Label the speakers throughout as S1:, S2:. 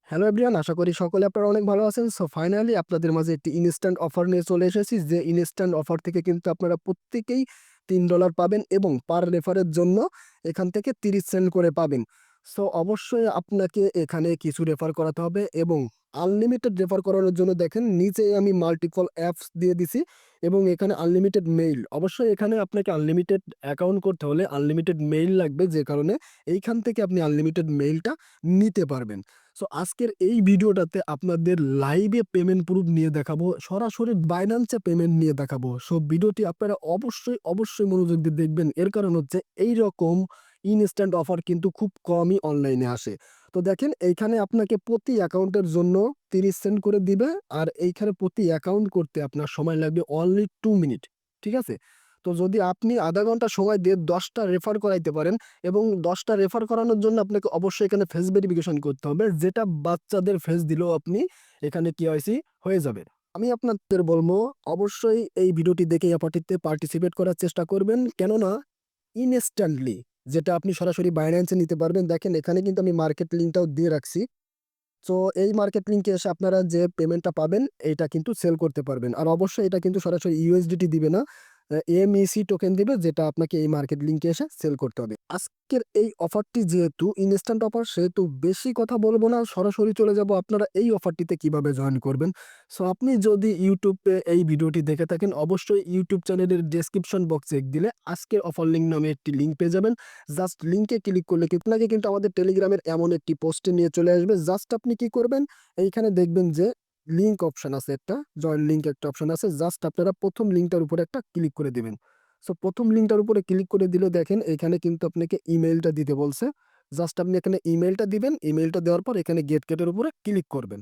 S1: Hello everyone, আশা করি সকলে আপনারা অনেক ভালো আছেন। সো ফাইনালি আপনাদের মাঝে একটি ইনস্ট্যান্ট অফার নিয়ে চলে এসেছি, যে ইনস্ট্যান্ট অফার থেকে কিন্তু আপনারা প্রত্যেকেই $3 পাবেন এবং পার রেফারের জন্য এখান থেকে 30 সেন্ট করে পাবেন। সো অবশ্যই আপনাকে এখানে কিছু রেফার করাতে হবে এবং আনলিমিটেড রেফার করানোর জন্য দেখেন নিচে আমি মাল্টিপল অ্যাপস দিয়ে দিছি এবং এখানে আনলিমিটেড মেইল। অবশ্যই এখানে আপনাকে আনলিমিটেড অ্যাকাউন্ট করতে হলে আনলিমিটেড মেইল লাগবে, যে কারণে এইখান থেকে আপনি আনলিমিটেড মেইলটা নিতে পারবেন। সো আজকের এই ভিডিওটাতে আপনাদের লাইভে পেমেন্ট প্রুফ নিয়ে দেখাবো, সরাসরি বাইন্যান্সে পেমেন্ট নিয়ে দেখাবো। সো ভিডিওটি আপনারা অবশ্যই মনোযোগ দিয়ে দেখবেন। এর কারণ হচ্ছে এই রকম ইনস্ট্যান্ট অফার কিন্তু খুব কমই অনলাইনে আসে। তো দেখেন এইখানে আপনাকে প্রতি অ্যাকাউন্টের জন্য 30 সেন্ট করে দিবে, আর এইখানে প্রতি অ্যাকাউন্ট করতে আপনার সময় লাগবে অনলি 2 মিনিট। ঠিক আছে? তো যদি আপনি আধা ঘন্টা সময় দিয়ে 10টা রেফার করাইতে পারেন এবং 10টা রেফার করানোর জন্য আপনাকে অবশ্যই এখানে ফেস ভেরিফিকেশন করতে হবে, যেটা বাচ্চাদের ফেস দিলেও আপনি এখানে কেওয়াইসি হয়ে যাবে। আমি আপনাদের বলবো অবশ্যই এই ভিডিওটি দেখে এই অফারটিতে পার্টিসিপেট করার চেষ্টা করবেন, কেননা ইনস্ট্যান্টলি যেটা আপনি সরাসরি বাইন্যান্সে নিতে পারবেন। দেখেন এখানে কিন্তু আমি মার্কেট লিঙ্কটাও দিয়ে রাখছি। তো এই মার্কেট লিঙ্কে এসে আপনারা যে পেমেন্টটা পাবেন এইটা কিন্তু সেল করতে পারবেন। আর অবশ্যই এটা কিন্তু সরাসরি ইউএসডিটি দিবে না, এমইসি টোকেন দিবে, যেটা আপনাকে এই মার্কেট লিঙ্কে এসে সেল করতে হবে। আজকের এই অফারটি যেহেতু ইনস্ট্যান্ট অফার, সেহেতু বেশি কথা বলবো না, সরাসরি চলে যাব আপনারা এই অফারটিতে কিভাবে জয়েন করবেন। সো আপনি যদি ইউটিউবে এই ভিডিওটি দেখে থাকেন, অবশ্যই ইউটিউব চ্যানেলের ডেসক্রিপশন বক্সে দিলে আজকের অফার লিঙ্ক নামে একটি লিঙ্ক পেয়ে যাবেন। জাস্ট লিঙ্কে ক্লিক করলে আপনাকে কিন্তু আমাদের টেলিগ্রামের এমন একটি পোস্টে নিয়ে চলে আসবে। জাস্ট আপনি কি করবেন, এইখানে দেখবেন যে লিঙ্ক অপশন আছে, একটা জয়েন লিঙ্ক একটা অপশন আছে। জাস্ট আপনারা প্রথম লিঙ্কটার উপরে একটা ক্লিক করে দিবেন। সো প্রথম লিঙ্কটার উপরে ক্লিক করে দিলে দেখেন এখানে কিন্তু আপনাকে ইমেইলটা দিতে বলছে। জাস্ট আপনি এখানে ইমেইলটা দিবেন। ইমেইলটা দেওয়ার পর এখানে গেট গেটের উপরে ক্লিক করবেন।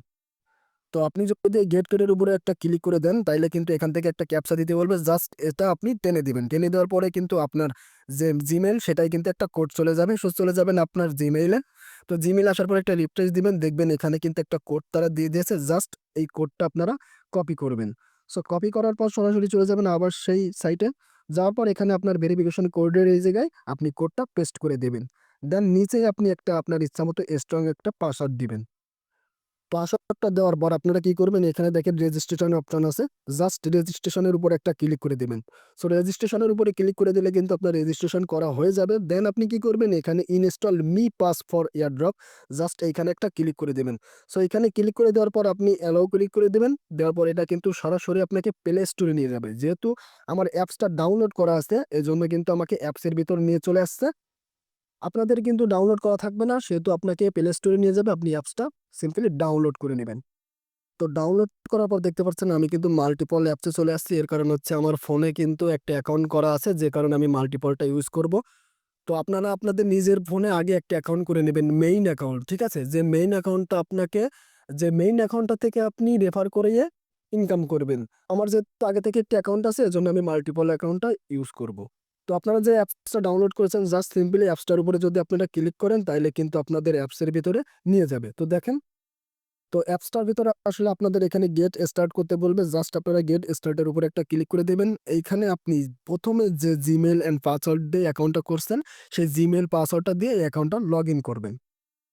S1: তো আপনি যদি গেট কোডের উপরে একটা ক্লিক করে দেন, তাইলে কিন্তু এখান থেকে একটা ক্যাপচা দিতে বলবে। জাস্ট এটা আপনি টেনে দিবেন। টেনে দেওয়ার পরে কিন্তু আপনার যে জিমেইল, সেটাই কিন্তু একটা কোড চলে যাবে। চলে যাবেন আপনার জিমেইলে। তো জিমেইল আসার পর একটা রিফ্রেশ দিবেন, দেখবেন এখানে কিন্তু একটা কোড তারা দিয়ে দিয়েছে। জাস্ট এই কোডটা আপনারা কপি করবেন। সো কপি করার পর সরাসরি চলে যাবেন আবার সেই সাইটে। যাওয়ার পর এখানে আপনার ভেরিফিকেশন কোডের এই জায়গায় আপনি কোডটা পেস্ট করে দেবেন। দেন নিচে আপনি একটা আপনার ইচ্ছামতো স্ট্রং একটা পাসওয়ার্ড দিবেন। পাসওয়ার্ডটা দেওয়ার পর আপনারা কি করবেন, এখানে দেখেন রেজিস্ট্রেশন অপশন আছে। জাস্ট রেজিস্ট্রেশনের উপর একটা ক্লিক করে দিবেন। সো রেজিস্ট্রেশনের উপরে ক্লিক করে দিলে কিন্তু আপনার রেজিস্ট্রেশন করা হয়ে যাবে। দেন আপনি কি করবেন, এখানে install me pass for airdrop, just এইখানে একটা ক্লিক করে দেবেন। সো এখানে ক্লিক করে দেওয়ার পর আপনি অ্যালাউ ক্লিক করে দেবেন। দেওয়ার পর এটা কিন্তু সরাসরি আপনাকে প্লে স্টোরে নিয়ে যাবে। যেহেতু আমার অ্যাপসটা ডাউনলোড করা আছে, এজন্য কিন্তু আমাকে অ্যাপসের ভিতর নিয়ে চলে আসছে। আপনাদের কিন্তু ডাউনলোড করা থাকবে না, সেহেতু আপনাকে প্লে স্টোরে নিয়ে যাবে। আপনি অ্যাপসটা সিম্পলি ডাউনলোড করে নেবেন। তো ডাউনলোড করার পর দেখতে পাচ্ছেন আমি কিন্তু মাল্টিপল অ্যাপসে চলে আসছি। এর কারণ হচ্ছে আমার ফোনে কিন্তু একটা অ্যাকাউন্ট করা আছে, যে কারণে আমি মাল্টিপলটা ইউজ করব। তো আপনারা আপনাদের নিজের ফোনে আগে একটা অ্যাকাউন্ট করে নেবেন, মেইন অ্যাকাউন্ট। ঠিক আছে? যে মেইন অ্যাকাউন্টটা থেকে আপনি রেফার করিয়ে ইনকাম করবেন। আমার যেহেতু আগে থেকে একটা অ্যাকাউন্ট আছে, এজন্য আমি মাল্টিপল অ্যাকাউন্টটা ইউজ করব। তো আপনারা যে অ্যাপসটা ডাউনলোড করেছেন, জাস্ট সিম্পলি অ্যাপসটার উপরে যদি আপনারা ক্লিক করেন, তাইলে কিন্তু আপনাদের অ্যাপসের ভিতরে নিয়ে যাবে। তো দেখেন, তো অ্যাপসটার ভিতরে আসলে আপনাদের এখানে গেট স্টার্ট করতে বলবে। জাস্ট আপনারা গেট স্টার্টের উপরে একটা ক্লিক করে দেবেন। এইখানে আপনি প্রথমে যে জিমেল অ্যান্ড পাসওয়ার্ড দিয়ে অ্যাকাউন্টটা করছেন, সেই জিমেল পাসওয়ার্ডটা দিয়ে এই অ্যাকাউন্টটা লগ ইন করবেন।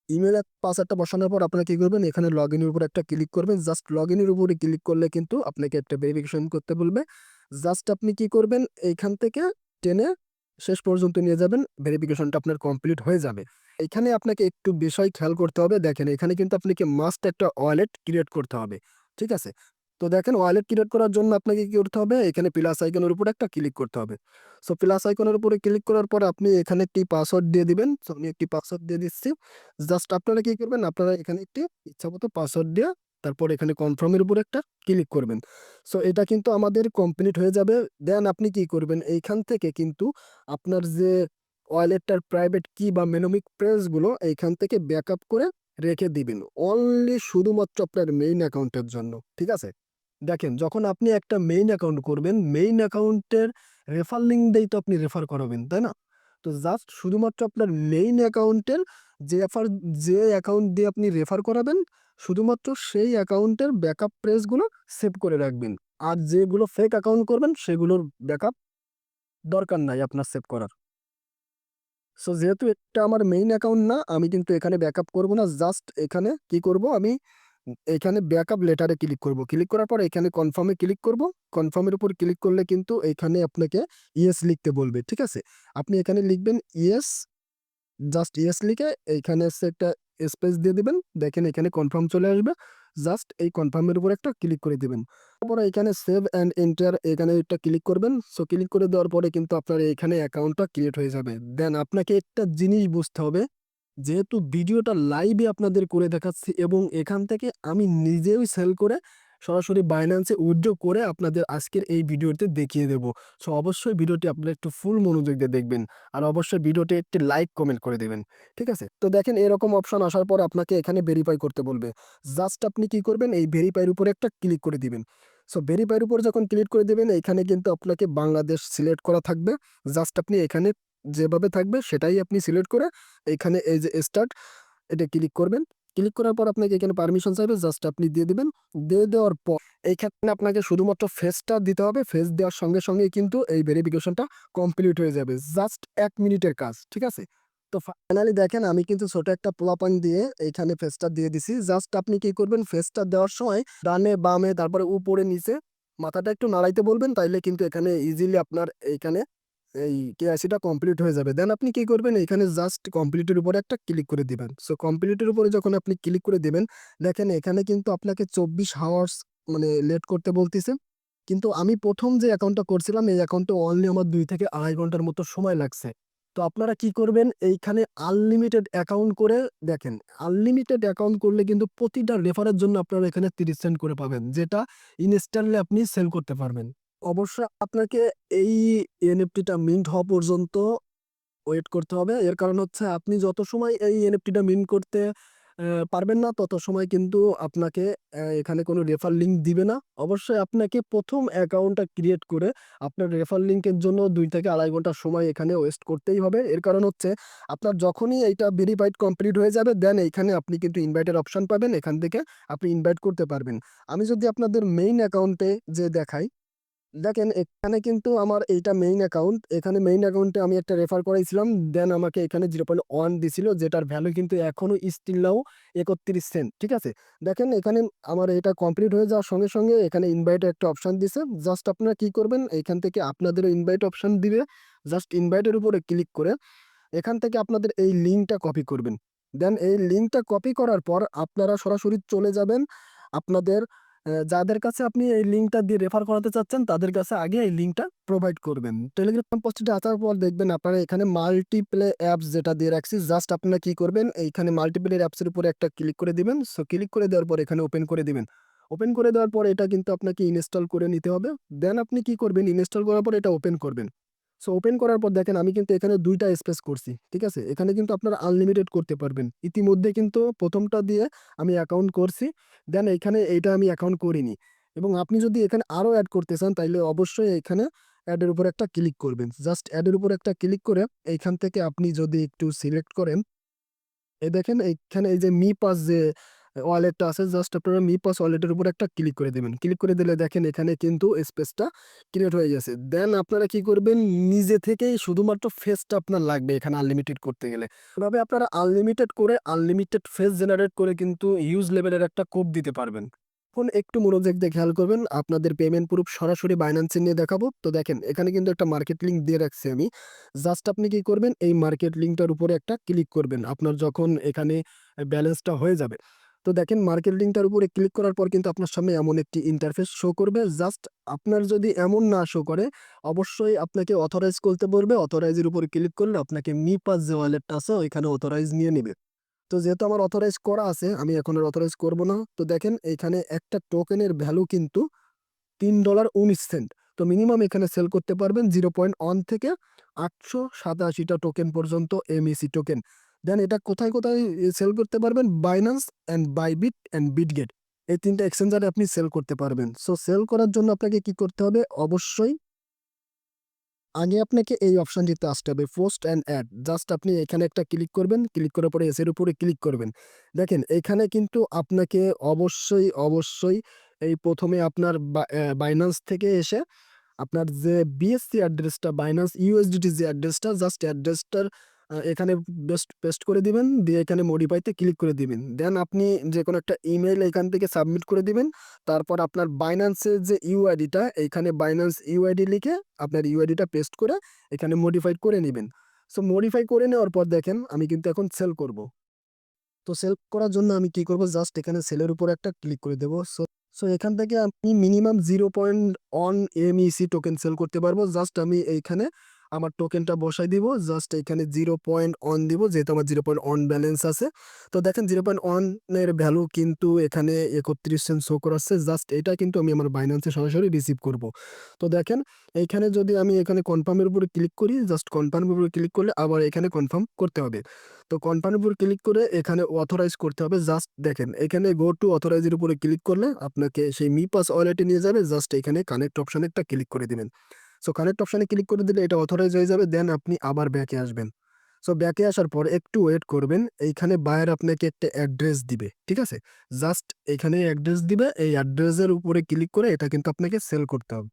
S1: ইমেল পাসওয়ার্ডটা বসানোর পর আপনারা কি করবেন, এখানে লগ ইনের উপর একটা ক্লিক করবেন। জাস্ট লগ ইনের উপরে ক্লিক করলে কিন্তু আপনাকে একটা ভেরিফিকেশন করতে বলবে। জাস্ট আপনি কি করবেন, এইখান থেকে টেনে শেষ পর্যন্ত নিয়ে যাবেন। ভেরিফিকেশনটা আপনার কমপ্লিট হয়ে যাবে। এখানে আপনাকে একটু বিষয় খেয়াল করতে হবে। দেখেন এখানে কিন্তু আপনাকে মাস্ট একটা ওয়ালেট ক্রিয়েট করতে হবে। ঠিক আছে? তো দেখেন ওয়ালেট ক্রিয়েট করার জন্য আপনাকে কি করতে হবে, এখানে প্লাস আইকনের উপর একটা ক্লিক করতে হবে। সো প্লাস আইকনের উপরে ক্লিক করার পর আপনি এখানে একটি পাসওয়ার্ড দিয়ে দিবেন। সো আমি একটি পাসওয়ার্ড দিয়ে দিচ্ছি। জাস্ট আপনারা কি করবেন, আপনারা এখানে একটি ইচ্ছামতো পাসওয়ার্ড দিয়ে তারপর এখানে কনফার্মের উপর একটা ক্লিক করবেন। সো এটা কিন্তু আমাদের কমপ্লিট হয়ে যাবে। দেন আপনি কি করবেন, এইখান থেকে কিন্তু আপনার যে ওয়ালেটটার প্রাইভেট কি বা মেনোমিক প্রেসগুলো এইখান থেকে ব্যাকআপ করে রেখে দিবেন, অনলি শুধুমাত্র আপনার মেইন অ্যাকাউন্টের জন্য। ঠিক আছে? দেখেন যখন আপনি একটা মেইন অ্যাকাউন্ট করবেন, মেইন অ্যাকাউন্টের রেফার লিঙ্ক দিয়েই তো আপনি রেফার করাবেন, তাই না? তো জাস্ট শুধুমাত্র আপনার মেইন অ্যাকাউন্টের যে রেফার যে অ্যাকাউন্ট দিয়ে আপনি রেফার করাবেন, শুধুমাত্র সেই অ্যাকাউন্টের ব্যাকআপ প্রেসগুলো সেভ করে রাখবেন। আর যেগুলো ফেক অ্যাকাউন্ট করবেন, সেগুলোর ব্যাকআপ দরকার নাই আপনার সেভ করার। সো যেহেতু এটা আমার মেইন অ্যাকাউন্ট না, আমি কিন্তু এখানে ব্যাকআপ করব না। জাস্ট এখানে কি করব আমি, এখানে ব্যাকআপ লেটারে ক্লিক করব। ক্লিক করার পর এখানে কনফার্মে ক্লিক করব। কনফার্মের উপর ক্লিক করলে কিন্তু এখানে আপনাকে ইয়েস লিখতে বলবে। ঠিক আছে? আপনি এখানে লিখবেন ইয়েস, জাস্ট ইয়েস লিখে এইখানে হচ্ছে একটা স্পেস দিয়ে দিবেন। দেখেন এখানে কনফার্ম চলে আসবে। জাস্ট এই কনফার্মের উপর একটা ক্লিক করে দিবেন। তারপরে এখানে সেভ অ্যান্ড এন্টার এখানে একটা ক্লিক করবেন। সো ক্লিক করে দেওয়ার পরে কিন্তু আপনার এখানে অ্যাকাউন্টটা ক্রিয়েট হয়ে যাবে। দেন আপনাকে একটা জিনিস বুঝতে হবে, যেহেতু ভিডিওটা লাইভে আপনাদের করে দেখাচ্ছি এবং এখান থেকে আমি নিজেও সেল করে সরাসরি বাইন্যান্সে উইথড্র করে আপনাদের আজকের এই ভিডিওতে দেখিয়ে দেবো। সো অবশ্যই ভিডিওটি আপনারা একটু ফুল মনোযোগ দিয়ে দেখবেন। আর অবশ্যই ভিডিওটি একটি লাইক কমেন্ট করে দেবেন। ঠিক আছে? তো দেখেন এরকম অপশন আসার পর আপনাকে এখানে ভেরিফাই করতে বলবে। জাস্ট আপনি কি করবেন, এই ভেরিফাইয়ের উপরে একটা ক্লিক করে দিবেন। সো ভেরিফাইয়ের উপর যখন ক্লিক করে দিবেন, এখানে কিন্তু আপনাকে বাংলাদেশ সিলেক্ট করা থাকবে। জাস্ট আপনি এখানে যেভাবে থাকবে সেটাই আপনি সিলেক্ট করে এখানে এই যে স্টার্ট, এটা ক্লিক করবেন। ক্লিক করার পর আপনাকে এখানে পারমিশন চাইবে, জাস্ট আপনি দিয়ে দিবেন। দিয়ে দেওয়ার পর এইখানে আপনাকে শুধুমাত্র ফেসটা দিতে হবে। ফেস দেওয়ার সঙ্গে সঙ্গেই কিন্তু এই ভেরিফিকেশনটা কমপ্লিট হয়ে যাবে। জাস্ট ১ মিনিটের কাজ। ঠিক আছে? তো ফাইনালি দেখেন আমি কিন্তু ছোট একটা পোলাপান দিয়ে এইখানে ফেসটা দিয়ে দিছি। জাস্ট আপনি কি করবেন, ফেসটা দেওয়ার সময় ডানে বামে তারপরে উপরে নিচে মাথাটা একটু নাড়াইতে বলবেন, তাইলে কিন্তু এখানে ইজিলি আপনার এইখানে এই কেওয়াইসিটা কমপ্লিট হয়ে যাবে। দেন আপনি কি করবেন, এখানে জাস্ট কমপ্লিটের উপরে একটা ক্লিক করে দিবেন। সো কমপ্লিটের উপরে যখন আপনি ক্লিক করে দিবেন, দেখেন এখানে কিন্তু আপনাকে ২৪ হাওয়ার্স মানে লেট করতে বলতিছে। কিন্তু আমি ১ম যে অ্যাকাউন্টটা করছিলাম, এই অ্যাকাউন্টে অনলি আমার ২ থেকে ২.৫ ঘন্টার মতো সময় লাগছে। তো আপনারা কি করবেন, এইখানে আনলিমিটেড অ্যাকাউন্ট করে দেখেন, আনলিমিটেড অ্যাকাউন্ট করলে কিন্তু প্রতিটা রেফারের জন্য আপনারা এখানে ৩০ সেন্ট করে পাবেন, যেটা ইনস্ট্যান্টলি আপনি সেল করতে পারবেন। অবশ্যই আপনাকে এই এনএফটিটা মিন্ট হওয়া পর্যন্ত ওয়েট করতে হবে। এর কারণ হচ্ছে আপনি যত সময় এই এনএফটিটা মিন্ট করতে পারবেন না, তত সময় কিন্তু আপনাকে এখানে কোনো রেফার লিঙ্ক দিবে না। অবশ্যই আপনাকে ১ম অ্যাকাউন্টটা ক্রিয়েট করে আপনার রেফার লিঙ্কের জন্য ২ থেকে ২.৫ ঘন্টা সময় এখানে ওয়েস্ট করতেই হবে। এর কারণ হচ্ছে আপনার যখনই এইটা ভেরিফাইড কমপ্লিট হয়ে যাবে, দেন এইখানে আপনি কিন্তু ইনভাইটের অপশন পাবেন। এখান থেকে আপনি ইনভাইট করতে পারবেন। আমি যদি আপনাদের মেইন অ্যাকাউন্টে যে দেখাই, দেখেন এখানে কিন্তু আমার এইটা মেইন অ্যাকাউন্ট। এখানে মেইন অ্যাকাউন্টে আমি একটা রেফার করাইছিলাম। দেন আমাকে এখানে 0.1 দিছিল, যেটার ভ্যালু কিন্তু এখনো স্টিল নাও ৩১ সেন্ট। ঠিক আছে? দেখেন এখানে আমার এটা কমপ্লিট হয়ে যাওয়ার সঙ্গে সঙ্গে এখানে ইনভাইট একটা অপশন দিছে। জাস্ট আপনারা কি করবেন, এখান থেকে আপনাদেরও ইনভাইট অপশন দিবে। জাস্ট ইনভাইটের উপরে ক্লিক করে এখান থেকে আপনাদের এই লিঙ্কটা কপি করবেন। দেন এই লিঙ্কটা কপি করার পর আপনারা সরাসরি চলে যাবেন আপনাদের যাদের কাছে আপনি এই লিঙ্কটা দিয়ে রেফার করাতে চাচ্ছেন, তাদের কাছে আগে এই লিঙ্কটা প্রোভাইড করবেন। টেলিগ্রাম পোস্টে আসার পর দেখবেন আপনারা এখানে মাল্টিপ্লে অ্যাপস যেটা দিয়ে রাখছি, জাস্ট আপনারা কি করবেন, এইখানে মাল্টিপ্লে অ্যাপসের উপরে একটা ক্লিক করে দিবেন। সো ক্লিক করে দেওয়ার পর এখানে ওপেন করে দিবেন। ওপেন করে দেওয়ার পর এটা কিন্তু আপনাকে ইনস্টল করে নিতে হবে। দেন আপনি কি করবেন, ইনস্টল করার পর এটা ওপেন করবেন। সো ওপেন করার পর দেখেন আমি কিন্তু এখানে ২ টা স্পেস করছি। ঠিক আছে? এখানে কিন্তু আপনারা আনলিমিটেড করতে পারবেন। ইতিমধ্যে কিন্তু ১ম টা দিয়ে আমি অ্যাকাউন্ট করছি। দেন এইখানে এইটা আমি অ্যাকাউন্ট করিনি। এবং আপনি যদি এখানে আরো এড করতে চান, তাইলে অবশ্যই এখানে এড এর উপর একটা ক্লিক করবেন। জাস্ট এড এর উপর একটা ক্লিক করে এইখান থেকে আপনি যদি একটু সিলেক্ট করেন, এই দেখেন এইখানে এই যে মি পাস যে ওয়ালেটটা আছে, জাস্ট আপনারা মি পাস ওয়ালেটের উপর একটা ক্লিক করে দেবেন। ক্লিক করে দিলে দেখেন এখানে কিন্তু স্পেসটা ক্রিয়েট হয়ে গেছে। দেন আপনারা কি করবেন, নিজে থেকেই শুধুমাত্র ফেসটা আপনার লাগবে এখানে আনলিমিটেড করতে গেলে। এভাবে আপনারা আনলিমিটেড করে আনলিমিটেড ফেস জেনারেট করে কিন্তু হিউজ লেভেলের একটা কোড দিতে পারবেন। এখন একটু মনোযোগ দিয়ে খেয়াল করবেন, আপনাদের পেমেন্ট প্রুফ সরাসরি বাইন্যান্সে নিয়ে দেখাবো। তো দেখেন এখানে কিন্তু একটা মার্কেট লিঙ্ক দিয়ে রাখছি আমি। জাস্ট আপনি কি করবেন, এই মার্কেট লিঙ্কটার উপরে একটা ক্লিক করবেন আপনার যখন এখানে ব্যালেন্সটা হয়ে যাবে। তো দেখেন মার্কেট লিঙ্কটার উপরে ক্লিক করার পর কিন্তু আপনার সামনে এমন একটি ইন্টারফেস শো করবে। জাস্ট আপনার যদি এমন না শো করে, অবশ্যই আপনাকে অথরাইজ করতে বলবে। অথরাইজের উপরে ক্লিক করলে আপনাকে মি পাস যে ওয়ালেটটা আছে ওইখানে অথরাইজ নিয়ে নিবে। তো যেহেতু আমার অথরাইজ করা আছে, আমি এখন আর অথরাইজ করব না। তো দেখেন এইখানে একটা টোকেনের ভ্যালু কিন্তু $3.19। তো মিনিমাম এখানে সেল করতে পারবেন 0.1 থেকে 887টা টোকেন পর্যন্ত এমইসি টোকেন। দেন এটা কোথায় কোথায় সেল করতে পারবেন, Binance and Bybit and Bitget, এই ৩টা এক্সচেঞ্জারে আপনি সেল করতে পারবেন। সো সেল করার জন্য আপনাকে কি করতে হবে, অবশ্যই আগে আপনাকে এই অপশনটিতে আসতে হবে, পোস্ট অ্যান্ড অ্যাড। জাস্ট আপনি এখানে একটা ক্লিক করবেন। ক্লিক করার পরে এসের উপরে ক্লিক করবেন। দেখেন এখানে কিন্তু আপনাকে অবশ্যই এই ১ম এ আপনার বাইন্যান্স থেকে এসে আপনার যে বিএসসি অ্যাড্রেসটা, বাইন্যান্স ইউএসডিটি যে অ্যাড্রেসটা, জাস্ট অ্যাড্রেসটার এখানে পেস্ট করে দিবেন, দিয়ে এখানে মডিফাইতে ক্লিক করে দিবেন। দেন আপনি যে কোনো একটা ইমেইল এখান থেকে সাবমিট করে দিবেন। তারপর আপনার বাইন্যান্সের যে ইউআইডিটা, এইখানে বাইন্যান্স ইউআইডি লিখে আপনার ইউআইডিটা পেস্ট করে এখানে মডিফাইড করে নিবেন। সো মডিফাই করে নেওয়ার পর দেখেন আমি কিন্তু এখন সেল করব। তো সেল করার জন্য আমি কি করব, জাস্ট এখানে সেলের উপর একটা ক্লিক করে দেবো। সো সো এখান থেকে আমি মিনিমাম 0.1 এমইসি টোকেন সেল করতে পারবো। জাস্ট আমি এইখানে আমার টোকেনটা বসাই দিব, জাস্ট এখানে 0.1 দিব, যেহেতু আমার 0.1 ব্যালেন্স আছে। তো দেখেন 0.1 এর ভ্যালু কিন্তু এখানে 31 সেন্ট শো করাচ্ছে। জাস্ট এটা কিন্তু আমি আমার বাইন্যান্সে সরাসরি রিসিভ করব। তো দেখেন এইখানে যদি আমি এখানে কনফার্মের উপরে ক্লিক করি, জাস্ট কনফার্মের উপরে ক্লিক করলে আবার এখানে কনফার্ম করতে হবে। তো কনফার্মের উপর ক্লিক করে এখানে অথরাইজ করতে হবে। জাস্ট দেখেন এখানে গো টু অথরাইজের উপরে ক্লিক করলে আপনাকে সেই মিপাস ওয়ালেটে নিয়ে যাবে। জাস্ট এখানে কানেক্ট অপশনে একটা ক্লিক করে দিবেন। সো কানেক্ট অপশনে ক্লিক করে দিলে এটা অথরাইজ হয়ে যাবে। দেন আপনি আবার ব্যাকে আসবেন। সো ব্যাকে আসার পর একটু ওয়েট করবেন। এইখানে বায়ার আপনাকে একটা অ্যাড্রেস দিবে, ঠিক আছে? জাস্ট এখানে অ্যাড্রেস দিবে, এই অ্যাড্রেসের উপরে ক্লিক করে এটা কিন্তু আপনাকে সেল করতে হবে।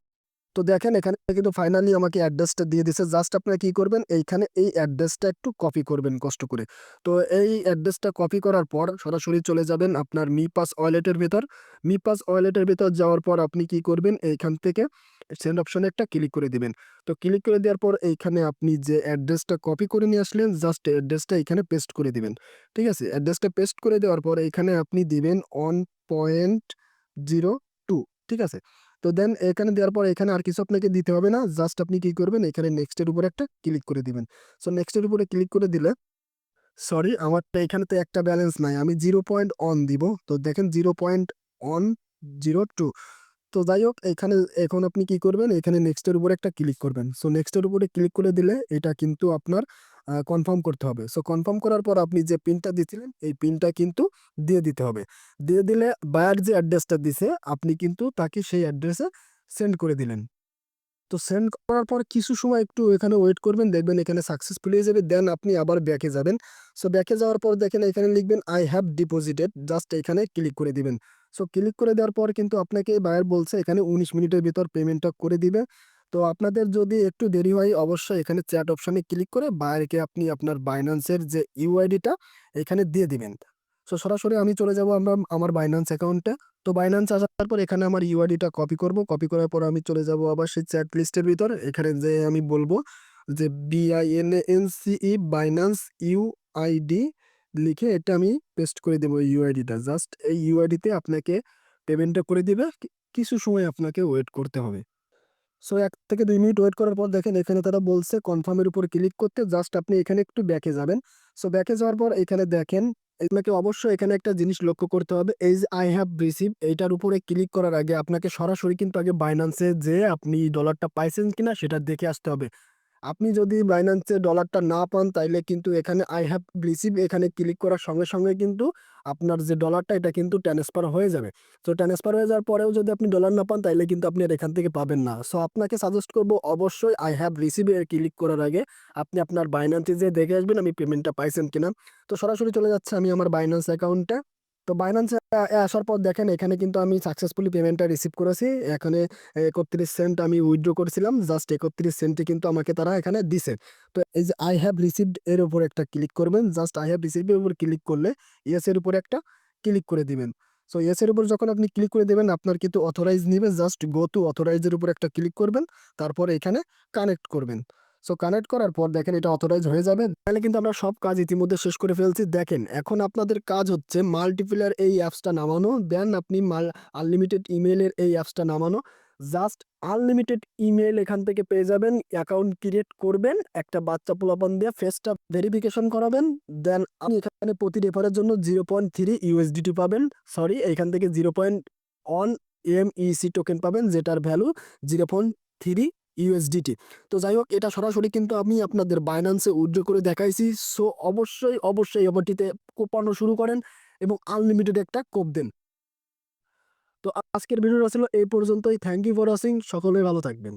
S1: তো দেখেন এখানে কিন্তু ফাইনালি আমাকে অ্যাড্রেসটা দিয়ে দিছে। জাস্ট আপনারা কি করবেন, এইখানে এই অ্যাড্রেসটা একটু কপি করবেন কষ্ট করে। তো এই অ্যাড্রেসটা কপি করার পর সরাসরি চলে যাবেন আপনার মিপাস ওয়ালেটের ভেতর। মিপাস ওয়ালেটের ভেতর যাওয়ার পর আপনি কি করবেন, এইখান থেকে সেন্ড অপশনে একটা ক্লিক করে দিবেন। তো ক্লিক করে দেওয়ার পর এইখানে আপনি যে অ্যাড্রেসটা কপি করে নিয়ে আসলেন, জাস্ট অ্যাড্রেসটা এখানে পেস্ট করে দিবেন। ঠিক আছে? অ্যাড্রেসটা পেস্ট করে দেওয়ার পর এইখানে আপনি দিবেন 1.02, ঠিক আছে? তো দেন এখানে দেওয়ার পর এখানে আর কিছু আপনাকে দিতে হবে না। জাস্ট আপনি কি করবেন, এখানে নেক্সট এর উপরে একটা ক্লিক করে দিবেন। সো নেক্সট এর উপরে ক্লিক করে দিলে, সরি আমারটা এখানে তো একটা ব্যালেন্স নাই, আমি 0.1 দিব। তো দেখেন 0.102। তো যাই হোক এখানে এখন আপনি কি করবেন, এখানে নেক্সট এর উপরে একটা ক্লিক করবেন। সো নেক্সট এর উপরে ক্লিক করে দিলে এটা কিন্তু আপনার কনফার্ম করতে হবে। সো কনফার্ম করার পর আপনি যে পিনটা দিয়েছিলেন এই পিনটা কিন্তু দিয়ে দিতে হবে। দিয়ে দিলে বায়ার যে অ্যাড্রেসটা দিছে আপনি কিন্তু তাকে সেই অ্যাড্রেসে সেন্ড করে দিলেন। তো সেন্ড করার পর কিছু সময় একটু এখানে ওয়েট করবেন, দেখবেন এখানে সাকসেসফুল হয়ে যাবে। দেন আপনি আবার ব্যাকে যাবেন। সো ব্যাকে যাওয়ার পর দেখেন এখানে লিখবেন আই হ্যাভ ডিপোজিটেড, জাস্ট এখানে ক্লিক করে দিবেন। সো ক্লিক করে দেওয়ার পর কিন্তু আপনাকে বায়ার বলছে এখানে 19 মিনিটের ভিতর পেমেন্টটা করে দিবে। তো আপনাদের যদি একটু দেরি হয় অবশ্যই এখানে চ্যাট অপশনে ক্লিক করে বায়ারকে আপনি আপনার বাইন্যান্সের যে ইউআইডিটা এখানে দিয়ে দিবেন। সো সরাসরি আমি চলে যাব আমার বাইন্যান্স অ্যাকাউন্টে। তো বাইন্যান্স আসার পর এখানে আমার ইউআইডিটা কপি করব। কপি করার পর আমি চলে যাব আবার সেই চ্যাট লিস্টের ভিতর। এখানে যে আমি বলবো যে BINANCE বাইন্যান্স ইউআইডি লিখে এটা আমি পেস্ট করে দেবো ইউআইডিটা। জাস্ট এই ইউআইডিতে আপনাকে পেমেন্টটা করে দিবে। কিছু সময় আপনাকে ওয়েট করতে হবে। সো 1 থেকে 2 মিনিট ওয়েট করার পর দেখেন এখানে তারা বলছে কনফার্মের উপর ক্লিক করতে। জাস্ট আপনি এখানে একটু ব্যাকে যাবেন। সো ব্যাকে যাওয়ার পর এখানে দেখেন আপনাকে অবশ্যই এখানে একটা জিনিস লক্ষ্য করতে হবে, এই যে আই হ্যাভ রিসিভ এইটার উপরে ক্লিক করার আগে আপনাকে সরাসরি কিন্তু আগে বাইন্যান্সে যে আপনি ডলারটা পাইছেন কিনা সেটা দেখে আসতে হবে। আপনি যদি বাইন্যান্সে ডলারটা না পান তাইলে কিন্তু এখানে আই হ্যাভ রিসিভ এখানে ক্লিক করার সঙ্গে সঙ্গে কিন্তু আপনার যে ডলারটা এটা কিন্তু ট্রান্সফার হয়ে যাবে। তো ট্রান্সফার হয়ে যাওয়ার পরেও যদি আপনি ডলার না পান তাইলে কিন্তু আপনি আর এখান থেকে পাবেন না। সো আপনাকে সাজেস্ট করবো অবশ্যই আই হ্যাভ রিসিভ এর ক্লিক করার আগে আপনি আপনার বাইন্যান্সে যেয়ে দেখে আসবেন আমি পেমেন্টটা পাইছেন কিনা। তো সরাসরি চলে যাচ্ছে আমি আমার বাইন্যান্স অ্যাকাউন্টে। তো বাইন্যান্সে আসার পর দেখেন এখানে কিন্তু আমি সাকসেসফুলি পেমেন্টটা রিসিভ করেছি। এখানে 31 সেন্ট আমি উইথড্র করেছিলাম, জাস্ট 31 সেন্টে কিন্তু আমাকে তারা এখানে দিছে। তো এই যে আই হ্যাভ রিসিভড এর উপর একটা ক্লিক করবেন। জাস্ট আই হ্যাভ রিসিভড এর উপর ক্লিক করলে ইয়েস এর উপরে একটা ক্লিক করে দিবেন। সো ইয়েস এর উপর যখন আপনি ক্লিক করে দেবেন আপনার কিন্তু অথরাইজ নিবে। জাস্ট গো টু অথরাইজ এর উপর একটা ক্লিক করবেন, তারপর এখানে কানেক্ট করবেন। সো কানেক্ট করার পর দেখেন এটা অথরাইজ হয়ে যাবে। তাহলে কিন্তু আমরা সব কাজ ইতিমধ্যে শেষ করে ফেলছি। দেখেন এখন আপনাদের কাজ হচ্ছে মাল্টিপ্লেয়ার এই অ্যাপসটা নামানো। দেন আপনি আনলিমিটেড ইমেইলের এই অ্যাপসটা নামানো। জাস্ট আনলিমিটেড ইমেইল এখান থেকে পেয়ে যাবেন। অ্যাকাউন্ট ক্রিয়েট করবেন, একটা বাচ্চা পোলাপান দিয়ে ফেসটা ভেরিফিকেশন করাবেন। দেন আপনি এখানে প্রতি রেফারের জন্য 0.3 ইউএসডিটি পাবেন। সরি এখান থেকে 0.1 এমইসি টোকেন পাবেন, যেটার ভ্যালু 0.3 ইউএসডিটি। তো যাই হোক এটা সরাসরি কিন্তু আমি আপনাদের বাইন্যান্সে উইথড্র করে দেখাইছি। সো অবশ্যই অবশ্যই এবারটিতে কোপানো শুরু করেন এবং আনলিমিটেড একটা কোপ দেন। তো আজকের ভিডিওটা ছিল এই পর্যন্তই। থ্যাংক ইউ ফর ওয়াচিং, সকলে ভালো থাকবেন।